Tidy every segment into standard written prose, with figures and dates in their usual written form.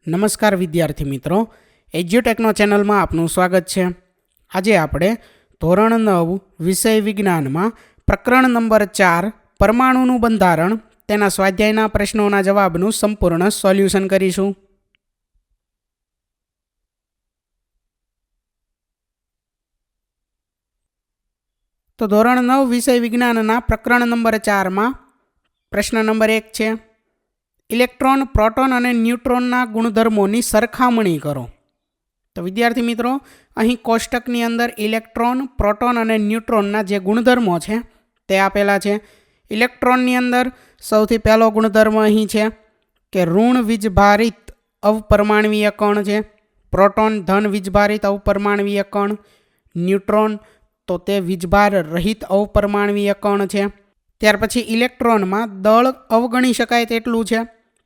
નમસ્કાર વિદ્યાર્થી મિત્રો, એજ્યુટેકનો ચેનલમાં આપનું સ્વાગત છે. આજે આપણે ધોરણ 9 વિષય વિજ્ઞાનમાં પ્રકરણ નંબર 4 પરમાણુનું બંધારણ તેના સ્વાધ્યાયના પ્રશ્નોના જવાબનું સંપૂર્ણ સોલ્યુશન કરીશું. તો ધોરણ 9 વિષય વિજ્ઞાનના પ્રકરણ નંબર 4માં પ્રશ્ન નંબર 1 છે. ઇલેક્ટ્રોન, પ્રોટોન અને ન્યુટ્રોનના ગુણધર્મોની સરખામણી કરો. તો વિદ્યાર્થી મિત્રો, અહીં કોષ્ટકની અંદર ઇલેક્ટ્રોન, પ્રોટોન અને ન્યુટ્રોનના જે ગુણધર્મો છે તે આપેલા છે. ઇલેક્ટ્રોનની અંદર સૌથી પહેલો ગુણધર્મ અહીં છે કે ઋણ વીજભારિત અવપરમાણવીય કણ છે. પ્રોટોન ધન વીજભારિત અવપરમાણવીય કણ. ન્યુટ્રોન તો તે વીજભાર રહિત અવપરમાણવીય કણ છે. ત્યાર પછી ઇલેક્ટ્રોનમાં દળ અવગણી શકાય તેટલું છે.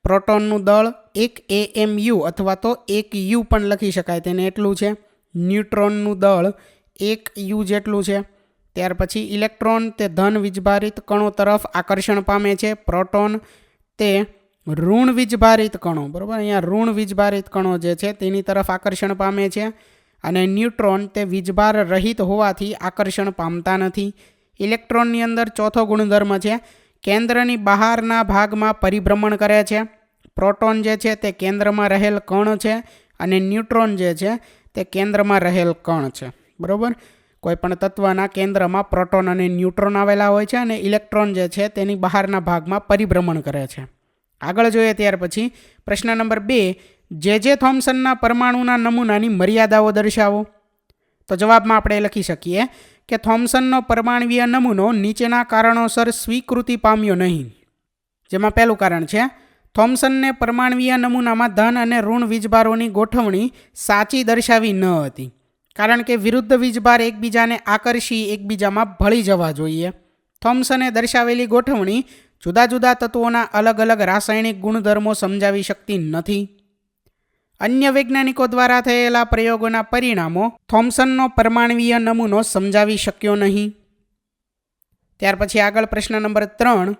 પ્રોટોનનું દળ 1 AMU અથવા તો 1 U પણ લખી શકાય તેને એટલું છે. ન્યુટ્રોનનું દળ 1 U જેટલું છે. ત્યાર પછી ઇલેક્ટ્રોન તે ધન વીજભારિત કણો તરફ આકર્ષણ પામે છે. પ્રોટોન તે ઋણ વીજભારિત કણો, બરાબર, અહીંયા ઋણ વીજભારિત કણો જે છે તેની તરફ આકર્ષણ પામે છે. અને ન્યુટ્રોન તે વીજભાર રહિત હોવાથી આકર્ષણ પામતા નથી. ઇલેક્ટ્રોનની અંદર ચોથો ગુણધર્મ છે કેન્દ્રની બહારના ભાગમાં પરિભ્રમણ કરે છે. પ્રોટોન જે છે તે કેન્દ્રમાં રહેલ કણ છે અને ન્યુટ્રોન જે છે તે કેન્દ્રમાં રહેલ કણ છે. બરાબર, કોઈપણ તત્વના કેન્દ્રમાં પ્રોટોન અને ન્યુટ્રોન આવેલા હોય છે અને ઇલેક્ટ્રોન જે છે તેની બહારના ભાગમાં પરિભ્રમણ કરે છે. આગળ જોઈએ ત્યાર પછી પ્રશ્ન નંબર 2, જે થોમ્સનના પરમાણુના નમૂનાની મર્યાદાઓ દર્શાવો. તો જવાબમાં આપણે લખી શકીએ કે થોમ્સનનો પરમાણવીય નમૂનો નીચેના કારણોસર સ્વીકૃતિ પામ્યો નહીં. જેમાં પહેલું કારણ છે થોમ્સનને પરમાણવીય નમૂનામાં ધન અને ઋણ વીજભારોની ગોઠવણી સાચી દર્શાવી ન હતી, કારણ કે વિરુદ્ધ વીજભાર એકબીજાને આકર્ષી એકબીજામાં ભળી જવા જોઈએ. થોમ્સને દર્શાવેલી ગોઠવણી જુદા જુદા તત્વોના અલગ અલગ રાસાયણિક ગુણધર્મો સમજાવી શકતી નથી. અન્ય વૈજ્ઞાનિકો દ્વારા થયેલા પ્રયોગોના પરિણામો થોમ્સનનો પરમાણવીય નમૂનો સમજાવી શક્યો નહીં. ત્યાર પછી આગળ પ્રશ્ન નંબર 3,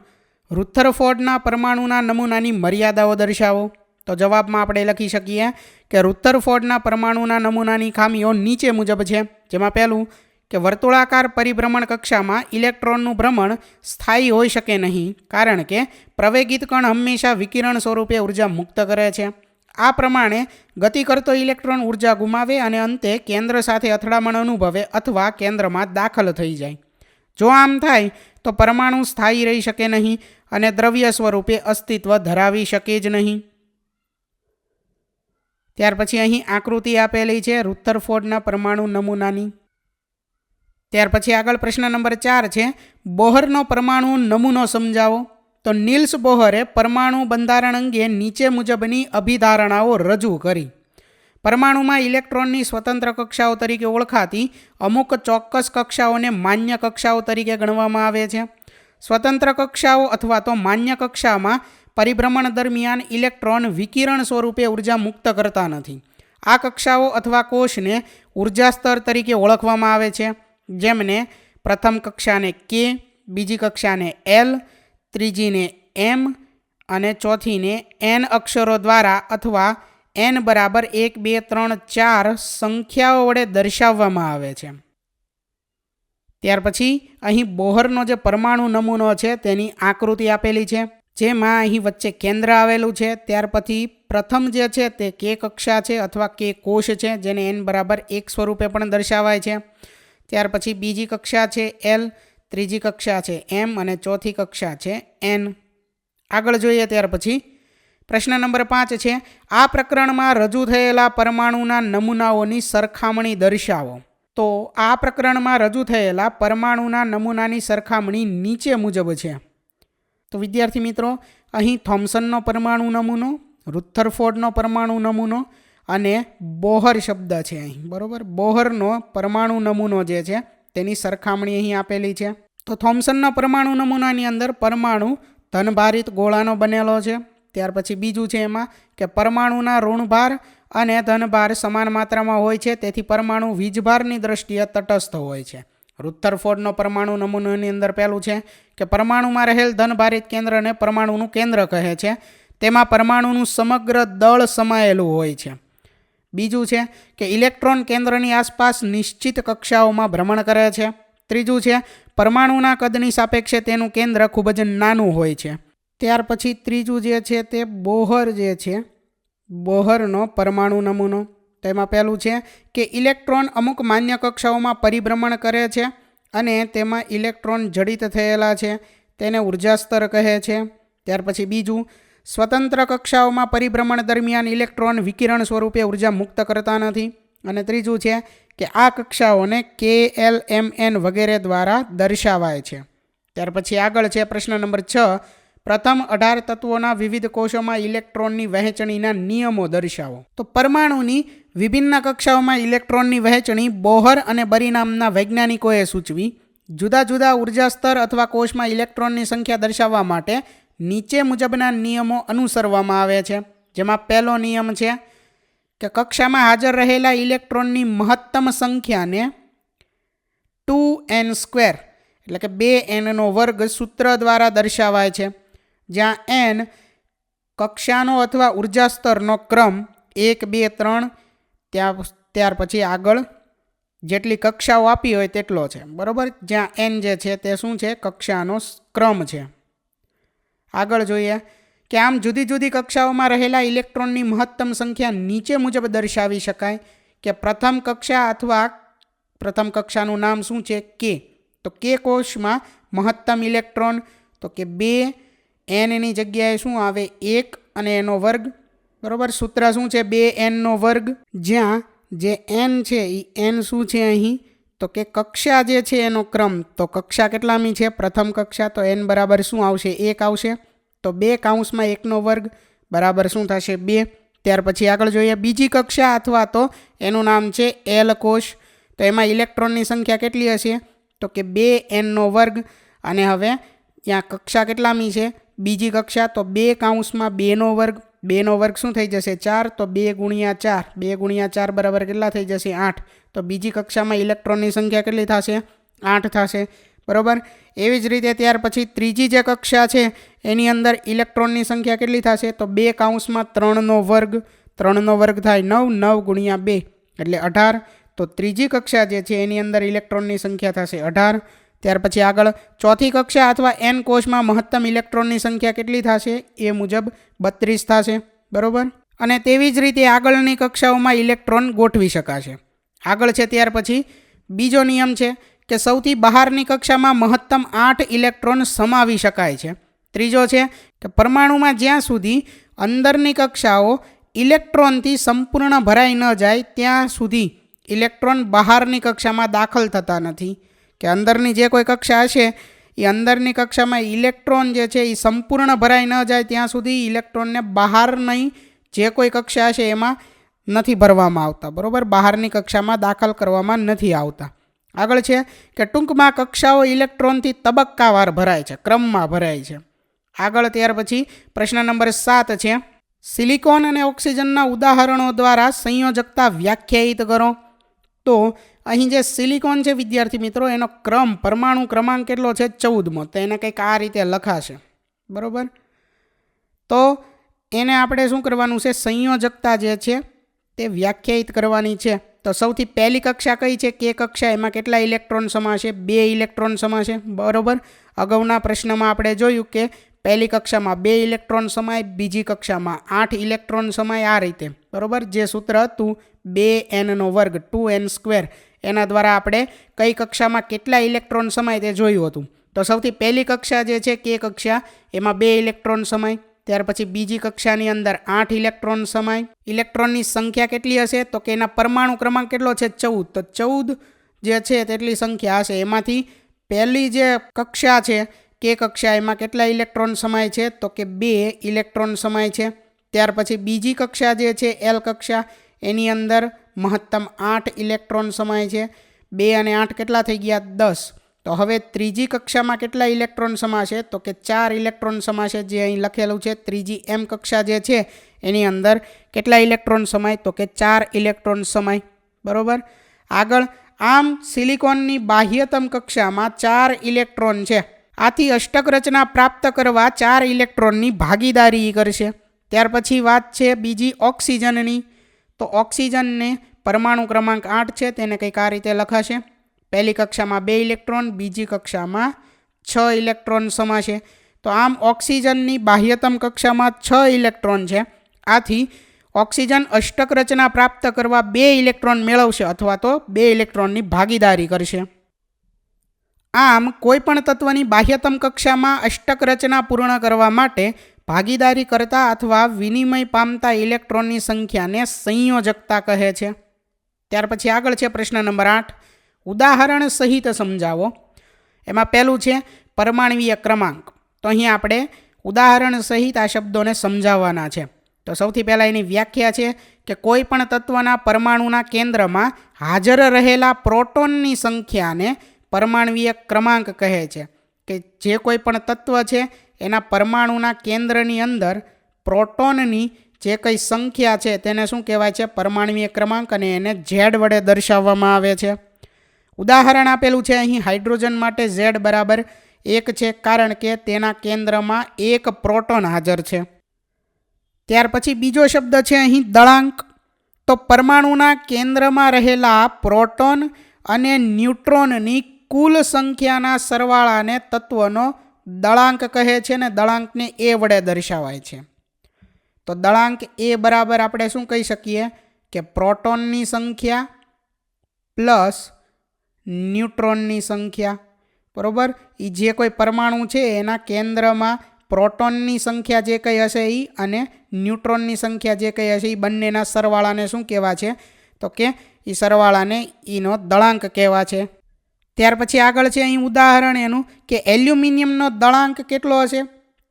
રુથરફોર્ડના પરમાણુના નમૂનાની મર્યાદાઓ દર્શાવો. તો જવાબમાં આપણે લખી શકીએ કે રુથરફોર્ડના પરમાણુના નમૂનાની ખામીઓ નીચે મુજબ છે. જેમાં પહેલું કે વર્તુળાકાર પરિભ્રમણ કક્ષામાં ઇલેક્ટ્રોનનું ભ્રમણ સ્થાયી હોઈ શકે નહીં, કારણ કે પ્રવેગિત કણ હંમેશા વિકિરણ સ્વરૂપે ઉર્જા મુક્ત કરે છે. આ પ્રમાણે ગતિ કરતો ઇલેક્ટ્રોન ઉર્જા ગુમાવે અને અંતે કેન્દ્ર સાથે અથડામણ અનુભવે અથવા કેન્દ્રમાં દાખલ થઈ જાય. જો આમ થાય તો પરમાણુ સ્થાયી રહી શકે નહીં અને દ્રવ્ય સ્વરૂપે અસ્તિત્વ ધરાવી શકે જ નહીં. ત્યાર પછી અહીં આકૃતિ આપેલી છે રુથરફોર્ડના પરમાણુ નમૂનાની. ત્યાર પછી આગળ પ્રશ્ન નંબર 4 છે, બોહરનો પરમાણુ નમૂનો સમજાવો. તો નીલ્સ બોહરે પરમાણુ બંધારણ અંગે નીચે મુજબની અભિધારણાઓ રજૂ કરી. પરમાણુમાં ઇલેક્ટ્રોનની સ્વતંત્ર કક્ષાઓ તરીકે ઓળખાતી અમુક ચોક્કસ કક્ષાઓને માન્ય કક્ષાઓ તરીકે ગણવામાં આવે છે. સ્વતંત્ર કક્ષાઓ અથવા તો માન્ય કક્ષામાં પરિભ્રમણ દરમિયાન ઇલેક્ટ્રોન વિકિરણ સ્વરૂપે ઉર્જા મુક્ત કરતા નથી. આ કક્ષાઓ અથવા કોષને ઉર્જા સ્તર તરીકે ઓળખવામાં આવે છે, જેમને પ્રથમ કક્ષાને K, બીજી કક્ષાને L, ત્રીજીને M અને ચોથીને N અક્ષરો દ્વારા અથવા N બરાબર 1, 2, 3, 4 સંખ્યાઓ વડે દર્શાવવામાં આવે છે. ત્યાર પછી અહીં બોહરનો જે પરમાણુ નમૂનો છે તેની આકૃતિ આપેલી છે, જેમાં અહીં વચ્ચે કેન્દ્ર આવેલું છે. ત્યાર પછી પ્રથમ જે છે તે K કક્ષા છે અથવા K કોષ છે, જેને N બરાબર 1 સ્વરૂપે પણ દર્શાવાય છે. ત્યાર પછી બીજી કક્ષા છે L, ત્રીજી કક્ષા છે M અને ચોથી કક્ષા છે N. આગળ જોઈએ ત્યાર પછી પ્રશ્ન નંબર 5 છે, આ પ્રકરણમાં રજૂ થયેલા પરમાણુના નમૂનાઓની સરખામણી દર્શાવો. તો આ પ્રકરણમાં રજૂ થયેલા પરમાણુના નમૂનાની સરખામણી નીચે મુજબ છે. તો વિદ્યાર્થી મિત્રો, અહીં થોમ્સનનો પરમાણુ નમૂનો, રુથરફોર્ડનો પરમાણુ નમૂનો અને બોહર શબ્દ છે અહીં, બરાબર. બોહરનો પરમાણુ નમૂનો જે છે તેની સરખામણી અહીં આપેલી છે. તો થોમ્સનના પરમાણુ નમૂનાની અંદર પરમાણુ ધનભારિત ગોળાનો બનેલો છે. ત્યાર પછી બીજું છે એમાં કે પરમાણુના ઋણભાર અને ધનભાર સમાન માત્રામાં હોય છે, તેથી પરમાણુ વીજભારની દ્રષ્ટિએ તટસ્થ હોય છે. રુથરફોર્ડનો પરમાણુ નમૂનાની અંદર પહેલું છે કે પરમાણુમાં રહેલ ધનભારિત કેન્દ્રને પરમાણુનું કેન્દ્ર કહે છે, તેમાં પરમાણુનું સમગ્ર દળ સમાયેલું હોય છે. બીજું છે કે ઇલેક્ટ્રોન કેન્દ્રની આસપાસ નિશ્ચિત કક્ષાઓમાં ભ્રમણ કરે છે. ત્રીજું છે પરમાણુના કદની સાપેક્ષે તેનું કેન્દ્ર ખૂબ જ નાનું હોય છે. ત્યાર પછી ત્રીજું જે છે તે બોહર જે છે, બોહરનો પરમાણુ નમૂનો. તેમાં પહેલું છે કે ઇલેક્ટ્રોન અમુક માન્ય કક્ષાઓમાં પરિભ્રમણ કરે છે અને તેમાં ઇલેક્ટ્રોન જડિત થયેલા છે, તેને ઉર્જા સ્તર કહે છે. ત્યાર પછી બીજું, સ્વતંત્ર કક્ષાઓમાં પરિભ્રમણ દરમિયાન ઇલેક્ટ્રોન વિકિરણ સ્વરૂપે ઉર્જા મુક્ત કરતા નથી. અને ત્રીજું છે કે આ કક્ષાઓને કે, એલ, એમ, એન વગેરે દ્વારા દર્શાવાય છે. ત્યાર પછી આગળ છે પ્રશ્ન નંબર 6. પ્રથમ 18 તત્વોના વિવિધ કોષોમાં ઇલેક્ટ્રોનની વહેંચણીના નિયમો દર્શાવો. તો પરમાણુની વિભિન્ન કક્ષાઓમાં ઇલેક્ટ્રોનની વહેંચણી બોહર અને બરી નામના વૈજ્ઞાનિકોએ સૂચવી. જુદા જુદા ઉર્જા સ્તર અથવા કોષમાં ઇલેક્ટ્રોનની સંખ્યા દર્શાવવા માટે નીચે મુજબના નિયમો અનુસરવામાં આવે છે. જેમાં પહેલો નિયમ છે કે કક્ષામાં હાજર રહેલા ઇલેક્ટ્રોનની મહત્તમ સંખ્યાને 2n² એટલે કે 2n² સૂત્ર દ્વારા દર્શાવાય છે, જ્યાં n કક્ષાનો અથવા ઉર્જા સ્તરનો ક્રમ 1, 2, 3 ત્યાર પછી આગળ જેટલી કક્ષાઓ આપી હોય તેટલો છે. બરાબર, જ્યાં n જે છે તે શું છે, કક્ષાનો ક્રમ છે. આગળ જોઈએ કે આમ જુદી જુદી કક્ષાઓમાં રહેલા ઇલેક્ટ્રોનની મહત્તમ સંખ્યા નીચે મુજબ દર્શાવી શકાય કે પ્રથમ કક્ષા અથવા પ્રથમ કક્ષાનું નામ શું છે, કે. તો કે કોષમાં મહત્તમ ઇલેક્ટ્રોન તો કે 2, nની જગ્યાએ શું આવે, 1 અને એનો વર્ગ. બરાબર, સૂત્ર શું છે, 2n², જ્યાં જે n છે એ n શું છે અહીં, તો કે કક્ષા જે છે એનો ક્રમ. તો કક્ષા કેટલામી છે, પ્રથમ કક્ષા, તો n બરાબર શું આવશે, 1 આવશે. તો 2 કૌંસમાં 1² બરાબર શું થશે, 2. ત્યાર પછી આગળ જોઈએ બીજી કક્ષા અથવા તો એનું નામ છે એલ કોષ. તો એમાં ઇલેક્ટ્રોનની સંખ્યા કેટલી હશે, તો કે 2n². અને હવે ત્યાં કક્ષા કેટલામી છે, બીજી કક્ષા, તો 2 કૌંસમાં 2². 2² શું થઈ જશે, 4. તો 2 × 4, 2 × 4 બરાબર કેટલા થઈ જશે, 8. તો બીજી કક્ષામાં ઇલેક્ટ્રોનની સંખ્યા કેટલી થશે, 8 થશે. બરાબર, એવી જ રીતે ત્યાર પછી ત્રીજી જે કક્ષા છે એની અંદર ઇલેક્ટ્રોનની સંખ્યા કેટલી થશે, તો 2 કૌંસમાં 3² 3² થાય 9, 9 × 2 એટલે 18. તો ત્રીજી કક્ષા જે છે એની અંદર ઇલેક્ટ્રોનની સંખ્યા થશે 18. ત્યાર પછી આગળ ચોથી કક્ષા અથવા n કોષમાં મહત્તમ ઇલેક્ટ્રોનની સંખ્યા કેટલી થશે, એ મુજબ 32 થશે. બરાબર, અને તેવી જ રીતે આગળની કક્ષાઓમાં ઇલેક્ટ્રોન ગોઠવી શકાશે. આગળ છે ત્યાર પછી બીજો નિયમ છે કે સૌથી બહારની કક્ષામાં મહત્તમ 8 ઇલેક્ટ્રોન સમાવી શકાય છે. ત્રીજો છે કે પરમાણુમાં જ્યાં સુધી અંદરની કક્ષાઓ ઇલેક્ટ્રોનથી સંપૂર્ણ ભરાઈ ન જાય ત્યાં સુધી ઇલેક્ટ્રોન બહારની કક્ષામાં દાખલ થતા નથી. કે અંદરની જે કોઈ કક્ષા હશે એ અંદરની કક્ષામાં ઇલેક્ટ્રોન જે છે એ સંપૂર્ણ ભરાઈ ન જાય ત્યાં સુધી ઇલેક્ટ્રોનને બહારની જે કોઈ કક્ષા હશે એમાં નથી ભરવામાં આવતા. બરાબર, બહારની કક્ષામાં દાખલ કરવામાં નથી આવતા. આગળ છે કે ટૂંકમાં કક્ષાઓ ઇલેક્ટ્રોનથી તબક્કાવાર ભરાય છે, ક્રમમાં ભરાય છે. આગળ ત્યાર પછી પ્રશ્ન નંબર 7 છે, સિલિકોન અને ઓક્સિજનના ઉદાહરણો દ્વારા સંયોજકતા વ્યાખ્યાયિત કરો. તો અહીં જે સિલિકોન છે વિદ્યાર્થી મિત્રો, એનો ક્રમ પરમાણુ ક્રમાંક કેટલો છે, 14મો. તો એને કંઈક આ રીતે લખાશે. બરાબર, તો એને આપણે શું કરવાનું છે, સંયોજકતા જે છે તે વ્યાખ્યાયિત કરવાની છે. તો સૌથી પહેલી કક્ષા કઈ છે, કે કક્ષા, એમાં કેટલા ઇલેક્ટ્રોન સમાશે, 2 ઇલેક્ટ્રોન સમાશે. બરાબર, અગાઉના પ્રશ્નમાં આપણે જોયું કે પહેલી કક્ષામાં 2 ઇલેક્ટ્રોન સમાય, બીજી કક્ષામાં 8 ઇલેક્ટ્રોન સમાય, આ રીતે. બરાબર, જે સૂત્ર હતું 2n², 2n², એના દ્વારા આપણે કઈ કક્ષામાં કેટલા ઇલેક્ટ્રોન સમાય તે જોયું હતું. તો સૌથી પહેલી કક્ષા જે છે કે કક્ષા, એમાં 2 ઇલેક્ટ્રોન સમાય. ત્યાર પછી બીજી કક્ષાની અંદર 8 ઇલેક્ટ્રોન સમાય. ઇલેક્ટ્રોનની સંખ્યા કેટલી હશે, તો કે એના પરમાણુ ક્રમાંક કેટલો છે, 14. તો 14 જે છે તેટલી સંખ્યા હશે. એમાંથી પહેલી જે કક્ષા છે કે કક્ષા, એમાં કેટલા ઇલેક્ટ્રોન સમાય છે, તો કે 2 ઇલેક્ટ્રોન સમાય છે. ત્યાર પછી બીજી કક્ષા જે છે એલ કક્ષા, એની અંદર મહત્તમ 8 ઇલેક્ટ્રોન સમાય છે. 2 અને 8 કેટલા થઈ ગયા, 10. તો હવે ત્રીજી કક્ષામાં કેટલા ઇલેક્ટ્રોન સમાશે, તો કે 4 ઇલેક્ટ્રોન સમાશે, જે અહીં લખેલું છે. ત્રીજી એમ કક્ષા જે છે એની અંદર કેટલા ઇલેક્ટ્રોન સમાય, તો કે 4 ઇલેક્ટ્રોન સમાય. બરાબર, આગળ આમ સિલિકોનની બાહ્યતમ કક્ષામાં 4 ઇલેક્ટ્રોન છે. આથી અષ્ટક રચના પ્રાપ્ત કરવા 4 ઇલેક્ટ્રોનની ભાગીદારી કરશે. ત્યાર પછી વાત છે બીજી ઓક્સિજનની. તો ઓક્સિજનને પરમાણુ ક્રમાંક 8 છે, તેને કંઈક આ રીતે લખાશે. પહેલી કક્ષામાં 2 ઇલેક્ટ્રોન, બીજી કક્ષામાં 6 ઇલેક્ટ્રોન સમાશે. તો આમ ઓક્સિજનની બાહ્યતમ કક્ષામાં 6 ઇલેક્ટ્રોન છે. આથી ઓક્સિજન અષ્ટક રચના પ્રાપ્ત કરવા 2 ઇલેક્ટ્રોન મેળવશે અથવા તો 2 ઇલેક્ટ્રોનની ભાગીદારી કરશે. આમ કોઈપણ તત્વની બાહ્યતમ કક્ષામાં અષ્ટક રચના પૂર્ણ કરવા માટે ભાગીદારી કરતા અથવા વિનિમય પામતા ઇલેક્ટ્રોનની સંખ્યાને સંયોજકતા કહે છે. ત્યાર પછી આગળ છે પ્રશ્ન નંબર 8. ઉદાહરણ સહિત સમજાવો. એમાં પહેલું છે પરમાણ્વીય ક્રમાંક. તો અહીં આપણે ઉદાહરણ સહિત આ શબ્દોને સમજાવવાના છે. તો સૌથી પહેલાં એની વ્યાખ્યા છે કે કોઈ પણ તત્વના પરમાણુના કેન્દ્રમાં હાજર રહેલા પ્રોટોનની સંખ્યાને પરમાણ્વીય ક્રમાંક કહે છે. કે જે કોઈ પણ તત્વ છે એના પરમાણુના કેન્દ્રની અંદર પ્રોટોનની જે કંઈ સંખ્યા છે તેને શું કહેવાય છે? પરમાણ્વીય ક્રમાંક, અને એને ઝેડ વડે દર્શાવવામાં આવે છે. ઉદાહરણ આપેલું છે અહીં હાઇડ્રોજન માટે Z બરાબર 1 છે, કારણ કે તેના કેન્દ્રમાં એક પ્રોટોન હાજર છે. ત્યાર પછી બીજો શબ્દ છે અહીં દળાંક. તો પરમાણુના કેન્દ્રમાં રહેલા પ્રોટોન અને ન્યુટ્રોનની કુલ સંખ્યાના સરવાળાને તત્વનો દળાંક કહે છે, ને દળાંકને A વડે દર્શાવાય છે. તો દળાંક A બરાબર આપણે શું કહી શકીએ કે પ્રોટોનની સંખ્યા પ્લસ ન્યુટ્રોનની સંખ્યા. બરાબર, એ જે કોઈ પરમાણુ છે એના કેન્દ્રમાં પ્રોટોનની સંખ્યા જે કંઈ હશે એ અને ન્યુટ્રોનની સંખ્યા જે કંઈ હશે એ બંનેના સરવાળાને શું કહેવા છે? તો કે એ સરવાળાને એનો દળાંક કહેવા છે. ત્યાર પછી આગળ છે અહીં ઉદાહરણ એનું કે એલ્યુમિનિયમનો દળાંક કેટલો હશે?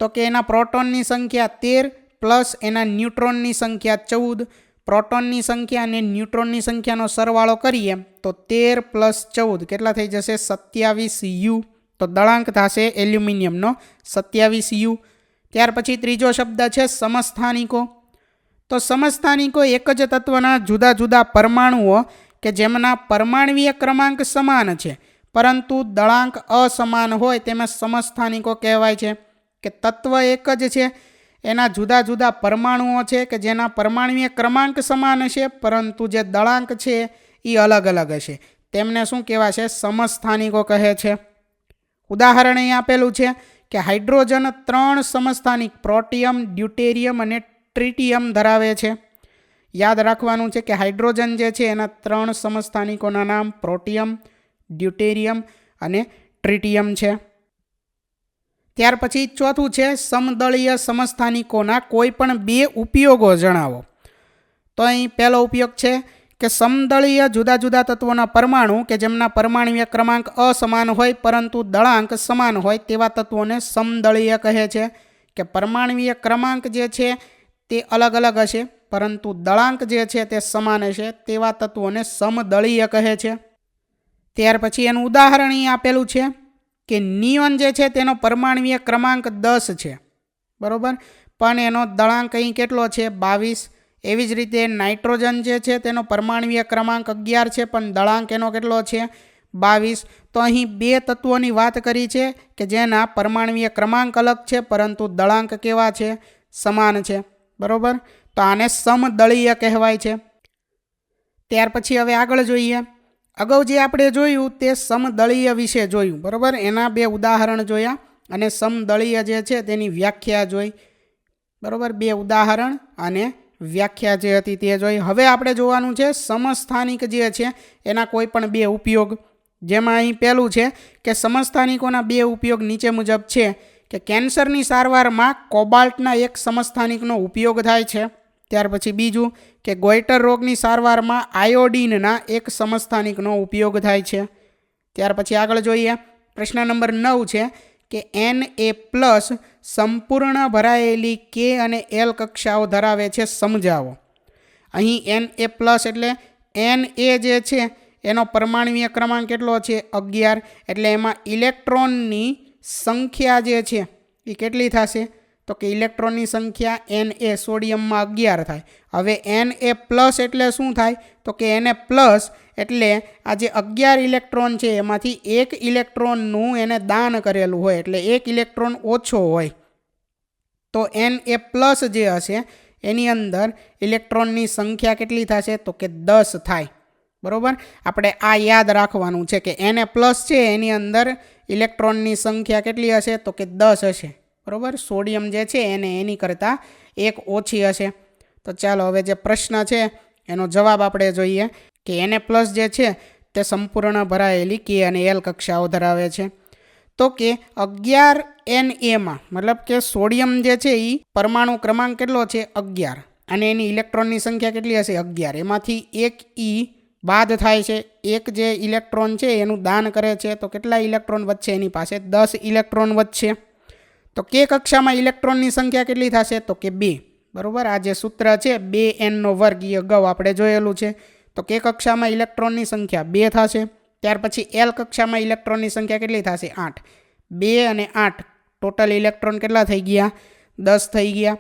તો કે એના પ્રોટોનની સંખ્યા 13 પ્લસ એના ન્યુટ્રોનની સંખ્યા 14. પ્રોટોનની સંખ્યા અને ન્યુટ્રોનની સંખ્યાનો સરવાળો કરીએ તો 13 પ્લસ 14 કેટલા થઈ જશે? 27 U. તો દળાંક થશે એલ્યુમિનિયમનો 27 U. ત્યાર પછી ત્રીજો શબ્દ છે સમસ્થાનિકો. તો સમસ્થાનિકો એક જ તત્વના જુદા જુદા પરમાણુઓ કે જેમના પરમાણ્વીય ક્રમાંક સમાન છે પરંતુ દળાંક અસમાન હોય તેમાં સમસ્થાનિકો કહેવાય છે. કે તત્વ એક જ છે, એના જુદા જુદા પરમાણુઓ છે કે જેના પરમાણ્વીય ક્રમાંક સમાન હશે પરંતુ જે દળાંક છે એ અલગ અલગ હશે, તેમને શું કહેવાશે? સમસ્થાનિકો કહે છે. ઉદાહરણ અહીં આપેલું છે કે હાઇડ્રોજન 3 સમસ્થાનિક પ્રોટિયમ, ડ્યુટેરિયમ અને ટ્રિટિયમ ધરાવે છે. યાદ રાખવાનું છે કે હાઇડ્રોજન જે છે એના 3 સમસ્થાનિકોના નામ પ્રોટિયમ, ડ્યુટેરિયમ અને ટ્રિટિયમ છે. ત્યાર પછી ચોથું છે સમદળીય સમસ્થાનિકોના કોઈ પણ 2 ઉપયોગો જણાવો. તો અહીં પહેલો ઉપયોગ છે કે સમદળીય જુદા જુદા તત્વોના પરમાણુ કે જેમના પરમાણ્વીય ક્રમાંક અસમાન હોય પરંતુ દળાંક સમાન હોય તેવા તત્વોને સમદળીય કહે છે. કે પરમાણ્વીય ક્રમાંક જે છે તે અલગ અલગ હશે પરંતુ દળાંક જે છે તે સમાન હશે તેવા તત્વોને સમદળીય કહે છે. ત્યાર પછી એનું ઉદાહરણ અહીં આપેલું છે કે નિયોન જે છે તેનો પરમાણ્વીય ક્રમાંક 10 છે, બરાબર, પણ એનો દળાંક અહીં કેટલો છે? 22. એવી જ રીતે નાઇટ્રોજન જે છે તેનો પરમાણ્વીય ક્રમાંક 11 છે પણ દળાંક એનો કેટલો છે? 22. તો અહીં 2 તત્વોની વાત કરી છે કે જેના પરમાણ્વીય ક્રમાંક અલગ છે પરંતુ દળાંક કેવા છે? સમાન છે. બરાબર, તો આને સમદળીય કહેવાય છે. ત્યાર પછી હવે આગળ જોઈએ. અગાઉ જે આપણે જોયું તે સમદળીય વિશે જોયું, બરાબર, એના 2 ઉદાહરણ જોયા અને સમદળીય જે છે તેની વ્યાખ્યા જોઈ. બરાબર, 2 ઉદાહરણ અને વ્યાખ્યા જે હતી તે જોઈ. હવે આપણે જોવાનું છે સમસ્થાનિક જે છે એના કોઈ પણ 2 ઉપયોગ. જેમાં અહીં પહેલું છે કે સમસ્થાનિકોના 2 ઉપયોગ નીચે મુજબ છે કે કેન્સરની સારવારમાં કોબાલ્ટના એક સમસ્થાનિકનો ઉપયોગ થાય છે. ત્યાર પછી બીજું કે ગોઈટર રોગની સારવારમાં આયોડિનના એક સમસ્થાનિકનો ઉપયોગ થાય છે. ત્યાર પછી આગળ જોઈએ. પ્રશ્ન નંબર 9 છે કે Na+ સંપૂર્ણ ભરાયેલી K અને L કક્ષાઓ ધરાવે છે, સમજાવો. અહીં Na+ એટલે Na જે છે એનો પરમાણ્વીય ક્રમાંક કેટલો છે? 11. એટલે એમાં ઇલેક્ટ્રોનની સંખ્યા જે છે એ કેટલી થશે? તો કે ઇલેક્ટ્રોનની સંખ્યા Na સોડિયમમાં 11 થાય. હવે Na+ એટલે શું થાય? તો કે Na+ એટલે આ જે 11 ઇલેક્ટ્રોન છે એમાંથી 1 ઇલેક્ટ્રોનનું એને દાન કરેલું હોય એટલે 1 ઇલેક્ટ્રોન ઓછો હોય. તો Na+ જે હશે એની અંદર ઇલેક્ટ્રોનની સંખ્યા કેટલી થશે? તો કે 10 થાય. બરાબર, આપણે આ યાદ રાખવાનું છે કે Na+ છે એની અંદર ઇલેક્ટ્રોનની સંખ્યા કેટલી હશે? તો કે 10 હશે. બરાબર, સોડિયમ જે છે એને એની કરતાં 1 ઓછી હશે. તો ચાલો હવે જે પ્રશ્ન છે એનો જવાબ આપણે જોઈએ કે Na+ જે છે તે સંપૂર્ણ ભરાયેલી K અને L કક્ષાઓ ધરાવે છે. તો કે 11Na મતલબ કે સોડિયમ જે છે એ પરમાણુ ક્રમાંક કેટલો છે? 11, અને એની ઇલેક્ટ્રોનની સંખ્યા કેટલી હશે? 11. એમાંથી એક E બાદ થાય છે. એક જે ઇલેક્ટ્રોન છે એનું દાન કરે છે, તો કેટલા ઇલેક્ટ્રોન વધશે? એની પાસે 10 ઇલેક્ટ્રોન વધશે. તો K કક્ષામાં ઇલેક્ટ્રોનની સંખ્યા કેટલી થશે? તો કે 2. બરાબર, આ જે સૂત્ર છે 2n² એ અગાઉ આપણે જોયેલું છે. તો K કક્ષામાં ઇલેક્ટ્રોનની સંખ્યા 2 થશે. ત્યાર પછી L કક્ષામાં ઇલેક્ટ્રોનની સંખ્યા કેટલી થશે? 8. 2 અને 8 ટોટલ ઇલેક્ટ્રોન કેટલા થઈ ગયા? 10 થઈ ગયા.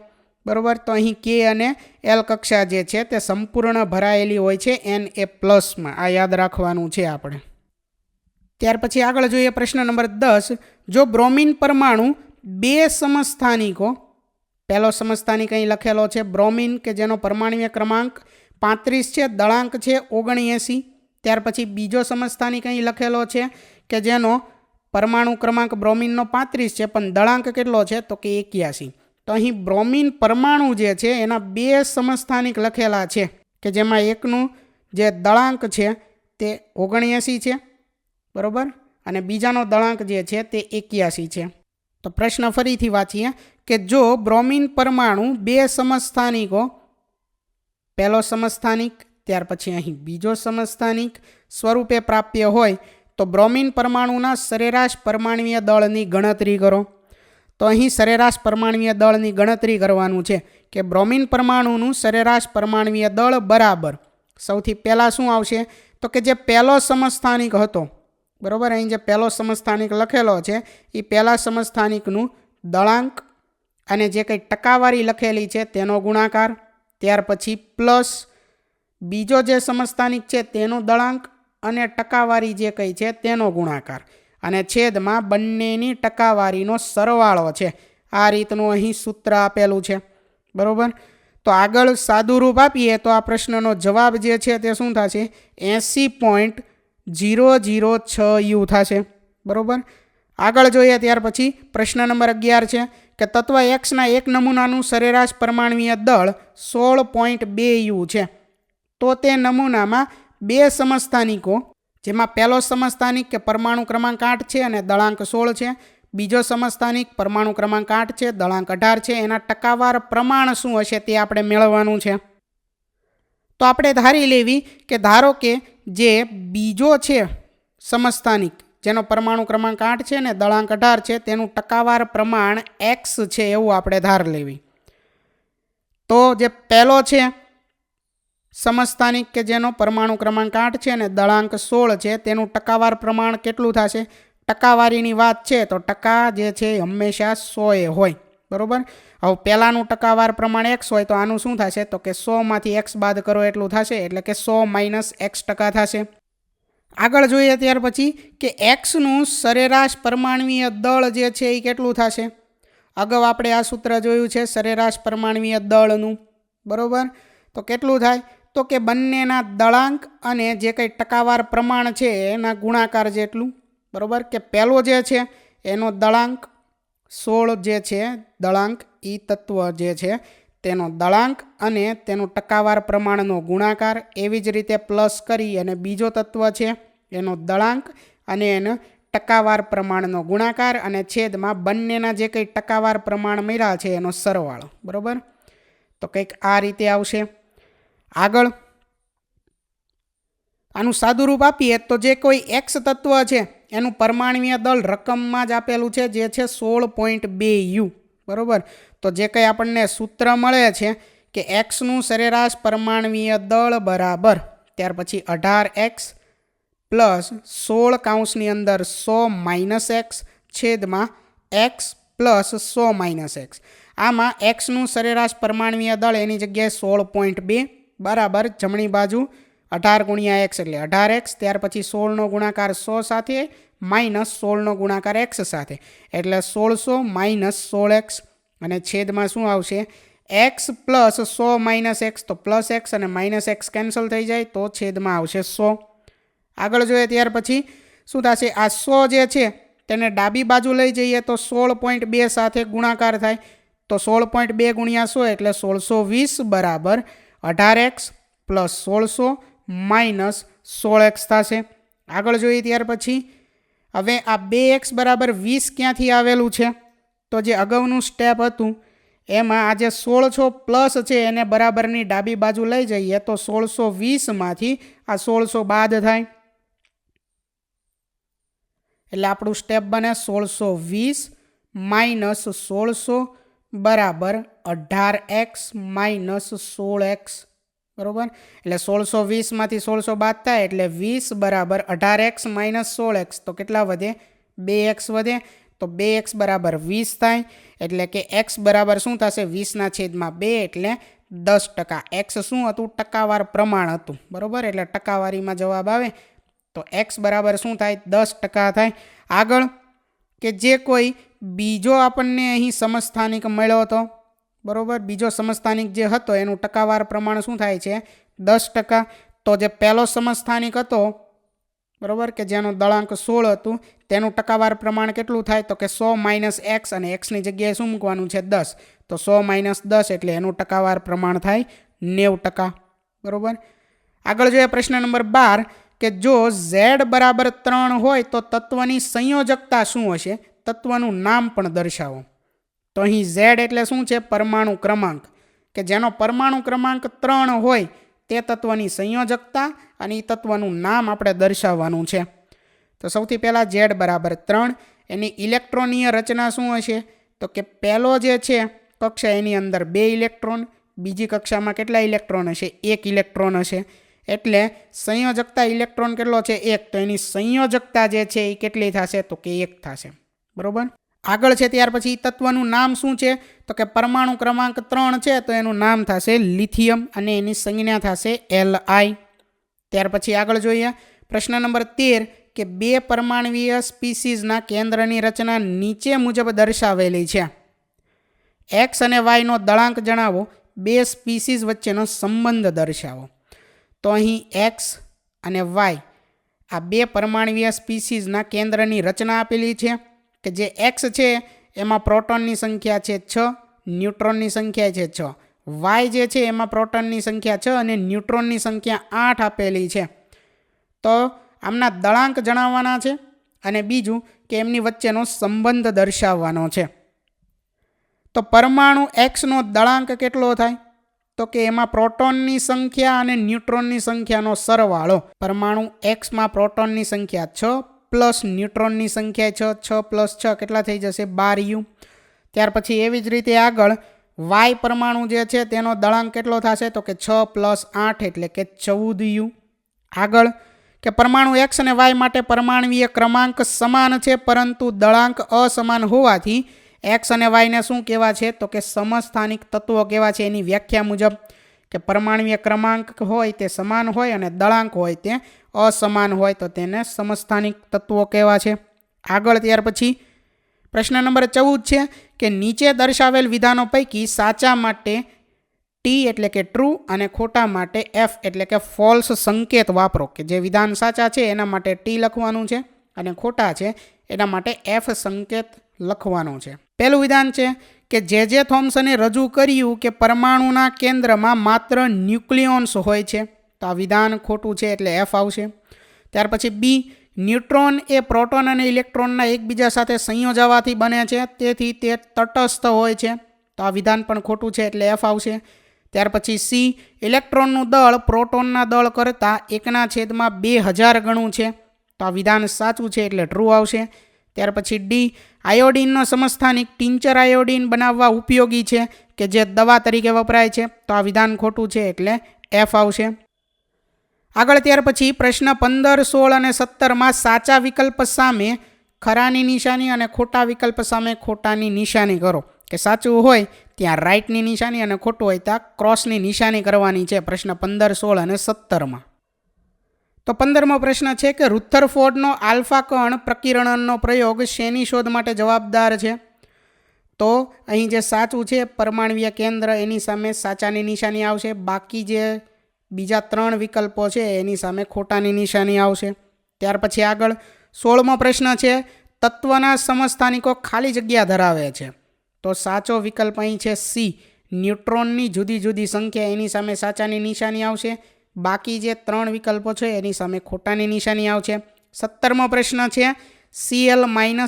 બરાબર, તો અહીં K અને L કક્ષા જે છે તે સંપૂર્ણ ભરાયેલી હોય છે Na+માં. આ યાદ રાખવાનું છે આપણે. ત્યાર પછી આગળ જોઈએ પ્રશ્ન નંબર 10. જો બ્રોમિન પરમાણુ 2 સમસ્થાનિકો, પહેલો સમસ્થાનિક અહીં લખેલો છે બ્રોમિન કે જેનો પરમાણુય ક્રમાંક 35 છે, દળાંક છે 79. ત્યાર પછી બીજો સમસ્થાનિક અહીં લખેલો છે કે જેનો પરમાણુ ક્રમાંક બ્રોમિનનો 35 છે પણ દળાંક કેટલો છે? તો કે 81. તો અહીં બ્રોમિન પરમાણુ જે છે એના 2 સમસ્થાનિક લખેલા છે કે જેમાં એકનું જે દળાંક છે તે 79 છે. બરાબર, અને બીજાનો દળાંક જે છે તે 81 છે. તો પ્રશ્ન ફરીથી વાંચીએ કે જો બ્રોમિન પરમાણુ 2 સમસ્થાનિકો, પહેલો સમસ્થાનિક ત્યાર પછી અહીં બીજો સમસ્થાનિક સ્વરૂપે પ્રાપ્ય હોય તો બ્રોમિન પરમાણુના સરેરાશ પરમાણુય દળની ગણતરી કરો. તો અહીં સરેરાશ પરમાણુય દળની ગણતરી કરવાનું છે કે બ્રોમિન પરમાણુનું સરેરાશ પરમાણુય દળ બરાબર સૌથી પહેલાં શું આવશે? તો કે જે પહેલો સમસ્થાનિક હતો, બરાબર, અહીં જે પહેલો સમસ્થાનિક લખેલો છે એ પહેલા સમસ્થાનિકનું દળાંક અને જે કંઈ ટકાવારી લખેલી છે તેનો ગુણાકાર, ત્યાર પછી પ્લસ બીજો જે સમસ્થાનિક છે તેનો દળાંક અને ટકાવારી જે કંઈ છે તેનો ગુણાકાર, અને છેદમાં બંનેની ટકાવારીનો સરવાળો છે. આ રીતનું અહીં સૂત્ર આપેલું છે. બરાબર, તો આગળ સાદું રૂપ આપીએ તો આ પ્રશ્નનો જવાબ જે છે તે શું થશે? 80.006U થશે. બરાબર, આગળ જોઈએ ત્યાર પછી પ્રશ્ન નંબર 11 છે કે તત્વ Xના એક નમૂનાનું સરેરાશ પરમાણુય દળ 16.2U છે. તો તે નમૂનામાં 2 સમસ્થાનિકો, જેમાં પહેલો સમસ્થાનિક કે પરમાણુ ક્રમાંક 8 છે અને દળાંક 16 છે, બીજો સમસ્થાનિક પરમાણુ ક્રમાંક 8 છે, દળાંક 18 છે, એના ટકાવાર પ્રમાણ શું હશે તે આપણે મેળવવાનું છે. તો આપણે ધારી લેવી કે ધારો કે જે બીજો છે સમસ્થાનિક જેનો પરમાણુ ક્રમાંક 8 છે ને દળાંક 18 છે તેનું ટકાવાર પ્રમાણ X છે એવું આપણે ધાર લેવી. તો જે પહેલો છે સમસ્થાનિક કે જેનો પરમાણુ ક્રમાંક 8 છે અને દળાંક 16 છે તેનું ટકાવાર પ્રમાણ કેટલું થશે? ટકાવારીની વાત છે તો ટકા જે છે હંમેશા 100 હોય. બરાબર, હવે પહેલાંનું ટકાવાર પ્રમાણ X હોય તો આનું શું થશે? તો કે 100માંથી X બાદ કરો એટલું થશે, એટલે કે 100 - X ટકા થશે. આગળ જોઈએ ત્યાર પછી કે Xનું સરેરાશ પરમાણુય દળ જે છે એ કેટલું થશે? અગાઉ આપણે આ સૂત્ર જોયું છે સરેરાશ પરમાણુય દળનું. બરાબર, તો કેટલું થાય? તો કે બંનેના દળાંક અને જે કંઈ ટકાવાર પ્રમાણ છે એના ગુણાકાર જેટલું. બરાબર, કે પહેલો જે છે એનો દળાંક 16 જે છે દળાંક એ તત્વ જે છે તેનો દળાંક અને તેનું ટકાવાર પ્રમાણનો ગુણાકાર, એવી જ રીતે પ્લસ કરી અને બીજો તત્વ છે એનો દળાંક અને એનો ટકાવાર પ્રમાણનો ગુણાકાર, અને છેદમાં બંનેના જે કંઈ ટકાવાર પ્રમાણ મળ્યા છે એનો સરવાળો. બરાબર, તો કંઈક આ રીતે આવશે. આગળ આનું સાદું રૂપ આપીએ તો જે કોઈ X તત્વ છે એનું પરમાણુય દળ રકમમાં જ આપેલું છે જે છે 16.2U. બરાબર, તો જે કંઈ આપણને સૂત્ર મળે છે કે Xનું સરેરાશ પરમાણુય દળ બરાબર ત્યાર પછી 18X પ્લસ 16 કૌંસની અંદર 100 - X છેદમાં X પ્લસ 100 - X. આમાં Xનું સરેરાશ પરમાણુય દળ એની જગ્યાએ 16.2 બરાબર જમણી બાજુ 18 × X એટલે 18X, ત્યાર પછી 16નો ગુણાકાર 100 સાથે -16નો ગુણાકાર X સાથે એટલે 1600 - 16X, અને છેદમાં શું આવશે x પ્લસ 100 માઇનસ એક્સ, તો પ્લસ એક્સ અને માઇનસ એક્સ કેન્સલ થઈ જાય તો છેદમાં આવશે 100. આગળ જોઈએ ત્યાર પછી શું થશે, આ 100 જે છે તેને ડાબી બાજુ લઈ જઈએ તો 16.2 સાથે ગુણાકાર થાય, તો 16.2 ગુણ્યા 100 એટલે 1620 બરાબર 18x પ્લસ 1600 માઇનસ 16x થશે. આગળ જોઈએ ત્યાર પછી હવે આ 2x બરાબર 20 ક્યાંથી આવેલું છે, તો જે અગાઉનું સ્ટેપ હતું એમાં આ જે 1600 પ્લસ છે એને બરાબરની ડાબી બાજુ લઈ જઈએ તો 1620માંથી આ 1600 બાદ થાય એટલે આપણું સ્ટેપ બને 1620 માઇનસ 1600 બરાબર 18x માઇનસ 16x. બરાબર, એટલે 1620માંથી 1600 બાદ થાય એટલે 20 બરાબર 18x માઇનસ 16x, તો કેટલા વધે 2x વધે, તો 2x બરાબર 20 થાય એટલે કે x બરાબર શું થશે 20/2 એટલે 10%. x શું હતું ટકાવાર પ્રમાણ હતું. બરાબર, એટલે ટકાવારીમાં જવાબ આવે તો x બરાબર શું થાય 10% થાય. આગળ કે જે કોઈ બીજો આપણને અહીં સમસ્થાનિક મળ્યો હતો, બરાબર, બીજો સમસ્થાનિક જે હતો એનું ટકાવાર પ્રમાણ શું થાય છે 10%. તો જે પહેલો સમસ્થાનિક હતો, બરાબર, કે જેનો દળાંક 16 હતું તેનું ટકાવાર પ્રમાણ કેટલું થાય, તો કે 100 માઇનસ એક્સ અને એક્સની જગ્યાએ શું મૂકવાનું છે 10, તો 100 માઇનસ 10 એટલે એનું ટકાવાર પ્રમાણ થાય 90%. બરાબર, આગળ જોઈએ પ્રશ્ન નંબર 12 કે જો z બરાબર 3 હોય તો તત્વની સંયોજકતા શું હશે, તત્વનું નામ પણ દર્શાવો. તો અહીં z એટલે શું છે પરમાણુ ક્રમાંક, કે જેનો પરમાણુ ક્રમાંક 3 હોય તે તત્વની સંયોજકતા અને એ તત્વનું નામ આપણે દર્શાવવાનું છે. તો સૌથી પહેલાં z બરાબર 3, એની ઇલેક્ટ્રોનીય રચના શું હશે, તો કે પહેલો જે છે કક્ષા એની અંદર 2 ઇલેક્ટ્રોન, બીજી કક્ષામાં કેટલા ઇલેક્ટ્રોન હશે 1 ઇલેક્ટ્રોન હશે, એટલે સંયોજકતા ઇલેક્ટ્રોન કેટલો છે 1, તો એની સંયોજકતા જે છે એ કેટલી થશે, તો કે 1 થશે. બરાબર, આગળ છે ત્યાર પછી તત્વનું નામ શું છે, તો કે પરમાણુ ક્રમાંક 3 છે તો એનું નામ થશે લિથિયમ અને એની સંજ્ઞા થશે Li. ત્યાર પછી આગળ જોઈએ પ્રશ્ન નંબર 13 કે 2 પરમાણવીય સ્પીસીઝના કેન્દ્રની રચના નીચે મુજબ દર્શાવેલી છે. x અને y નો દળાંક જણાવો, 2 સ્પીસીઝ વચ્ચેનો સંબંધ દર્શાવો. તો અહીં x અને y આ 2 પરમાણવીય સ્પીસીઝના કેન્દ્રની રચના આપેલી છે કે જે x છે એમાં પ્રોટોનની સંખ્યા છે 6, ન્યુટ્રોનની સંખ્યા છે 6, y જે છે એમાં પ્રોટોનની સંખ્યા 6 અને ન્યુટ્રોનની સંખ્યા 8 આપેલી છે. તો આમના દળાંક જણાવવાના છે અને બીજું કે એમની વચ્ચેનો સંબંધ દર્શાવવાનો છે. તો પરમાણુ x નો દળાંક કેટલો થાય, તો કે એમાં પ્રોટોનની સંખ્યા અને ન્યુટ્રોનની સંખ્યાનો સરવાળો. પરમાણુ એક્સમાં પ્રોટોનની સંખ્યા 6 પ્લસ ન્યુટ્રોનની સંખ્યા 6, 6 પ્લસ 6 કેટલા થઈ જશે 12u. ત્યાર પછી એવી જ રીતે આગળ y પરમાણુ જે છે તેનો દળાંક કેટલો થશે, તો કે 6 પ્લસ 8 એટલે કે 14u. આગળ કે પરમાણુ x અને y માટે પરમાણવીય ક્રમાંક સમાન છે પરંતુ દળાંક અસમાન હોવાથી x અને y ને શું કહેવા છે, તો કે સમસ્થાનિક તત્વો કહેવા છે. એની વ્યાખ્યા મુજબ કે પરમાણવીય ક્રમાંક હોય તે સમાન હોય અને દળાંક હોય તે અસમાન હોય તો તેને સમસ્થાનિક તત્વો કહેવા છે. આગળ ત્યાર પછી પ્રશ્ન નંબર 14 છે કે નીચે દર્શાવેલ વિધાનો પૈકી સાચા માટે ટી એટલે કે ટ્રુ અને ખોટા માટે એફ એટલે કે ફોલ્સ સંકેત વાપરો. કે જે વિધાન સાચા છે એના માટે ટી લખવાનું છે અને ખોટા છે એના માટે એફ સંકેત લખવાનો છે. પહેલું વિધાન છે કે જે થોમ્સને રજૂ કર્યું કે પરમાણુના કેન્દ્રમાં માત્ર ન્યુક્લિયોન્સ હોય છે, તો આ વિધાન ખોટું છે એટલે એફ આવશે. ત્યાર પછી બી, ન્યુટ્રોન એ પ્રોટોન અને ઇલેક્ટ્રોનના એકબીજા સાથે સંયોજાવાથી બને છે તેથી તે તટસ્થ હોય છે, તો આ વિધાન પણ ખોટું છે એટલે એફ આવશે. ત્યાર પછી સી, ઇલેક્ટ્રોનનું દળ પ્રોટોનના દળ કરતાં 1/2000 ગણું છે, તો આ વિધાન સાચું છે એટલે ટ્રુ આવશે. ત્યાર પછી ડી, આયોડીનનો સમસ્થાનિક ટિંચર આયોડીન બનાવવા ઉપયોગી છે કે જે દવા તરીકે વપરાય છે, તો આ વિધાન ખોટું છે એટલે એફ આવશે. આગળ ત્યાર પછી પ્રશ્ન 15, 16 અને 17માં સાચા વિકલ્પ સામે ખરાની નિશાની અને ખોટા વિકલ્પ સામે ખોટાની નિશાની કરો. કે સાચું હોય ત્યાં રાઈટની નિશાની અને ખોટું હોય ત્યાં ક્રોસની નિશાની કરવાની છે પ્રશ્ન 15, 16 અને 17માં. તો 15મો પ્રશ્ન છે કે રુથરફોર્ડનો આલ્ફા કણ પ્રકિરણનો પ્રયોગ શેની શોધ માટે જવાબદાર છે, તો અહીં જે સાચું છે પરમાણ્વીય કેન્દ્ર એની સામે સાચાની નિશાની આવશે, બાકી જે બીજા 3 વિકલ્પો છે એની સામે ખોટાની નિશાની આવશે. ત્યાર પછી આગળ 16મો પ્રશ્ન છે, તત્વના સમસ્થાનિકો ખાલી જગ્યા ધરાવે છે. તો સાચો વિકલ્પ અહીં છે સી, ન્યુટ્રોનની જુદી જુદી સંખ્યા એની સામે સાચાની નિશાની આવશે, બાકી જે 3 વિકલ્પો છે એની સામે ખોટાની નિશાની આવશે. 17મો પ્રશ્ન છે, Cl-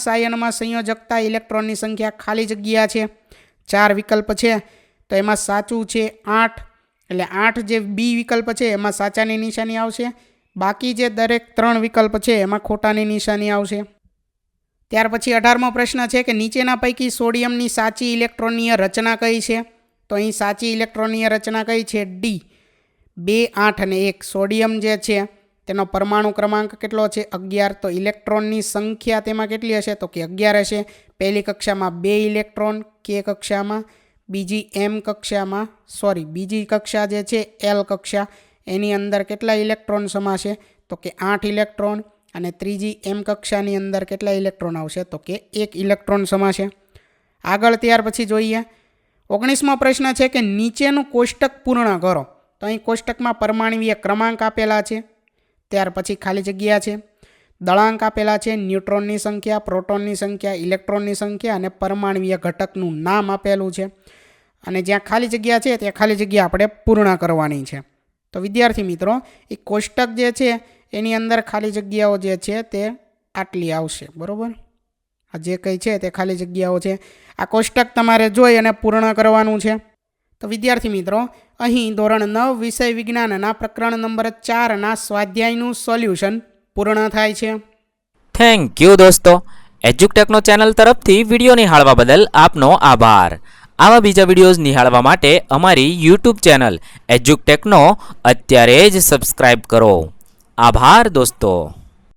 આયનમાં સંયોજકતા ઇલેક્ટ્રોનની સંખ્યા ખાલી જગ્યા છે. 4 વિકલ્પ છે તો એમાં સાચું છે 8, એટલે 8 જે બી વિકલ્પ છે એમાં સાચાની નિશાની આવશે, બાકી જે દરેક 3 વિકલ્પ છે એમાં ખોટાની નિશાની આવશે. ત્યાર પછી 18મો પ્રશ્ન છે કે નીચેના પૈકી સોડિયમની સાચી ઇલેક્ટ્રોનીય રચના કઈ છે? તો અહીં સાચી ઇલેક્ટ્રોનીય રચના કઈ છે? ડી, 2, 8 અને 1. સોડિયમ જે છે તેનો પરમાણુ ક્રમાંક કેટલો છે? 11. તો ઇલેક્ટ્રોનની સંખ્યા તેમાં કેટલી હશે? તો કે 11 હશે. પહેલી કક્ષામાં 2 ઇલેક્ટ્રોન, કે કક્ષામાં, બીજી કક્ષા જે છે એલ કક્ષા, એની અંદર કેટલા ઇલેક્ટ્રોન સમાશે? તો કે 8 ઇલેક્ટ્રોન. અને ત્રીજી એમ કક્ષાની અંદર કેટલા ઇલેક્ટ્રોન આવશે? તો કે 1 ઇલેક્ટ્રોન સમાશે. આગળ ત્યાર પછી જોઈએ 19મો પ્રશ્ન છે કે નીચેનું કોષ્ટક પૂર્ણ કરો. તો અહીં કોષ્ટકમાં પરમાણ્વીય ક્રમાંક આપેલા છે, ત્યાર પછી ખાલી જગ્યા છે, દળાંક આપેલા છે, ન્યુટ્રોનની સંખ્યા, પ્રોટોનની સંખ્યા, ઇલેક્ટ્રોનની સંખ્યા અને પરમાણ્વીય ઘટકનું નામ આપેલું છે. અને જ્યાં ખાલી જગ્યા છે ત્યાં ખાલી જગ્યા આપણે પૂર્ણ કરવાની છે. તો વિદ્યાર્થી મિત્રો, એ કોષ્ટક જે છે એની અંદર ખાલી જગ્યાઓ જે છે તે આટલી આવશે. બરાબર, આ જે કંઈ છે તે ખાલી જગ્યાઓ છે. આ કોષ્ટક તમારે જોઈ અને પૂર્ણ કરવાનું છે. તો વિદ્યાર્થી મિત્રો, અહીં ધોરણ 9 વિષય વિજ્ઞાનના પ્રકરણ નંબર 4ના સ્વાધ્યાયનું સોલ્યુશન પૂર્ણ થાય છે. થેન્ક યુ દોસ્તો. એજ્યુકટેકનો ચેનલ તરફથી વિડીયો નિહાળવા બદલ આપનો આભાર. આવા બીજા વિડીયોઝ નિહાળવા માટે અમારી યુટ્યુબ ચેનલ એજ્યુકટેકનો અત્યારે જ સબસ્ક્રાઇબ કરો. આભાર દોસ્તો.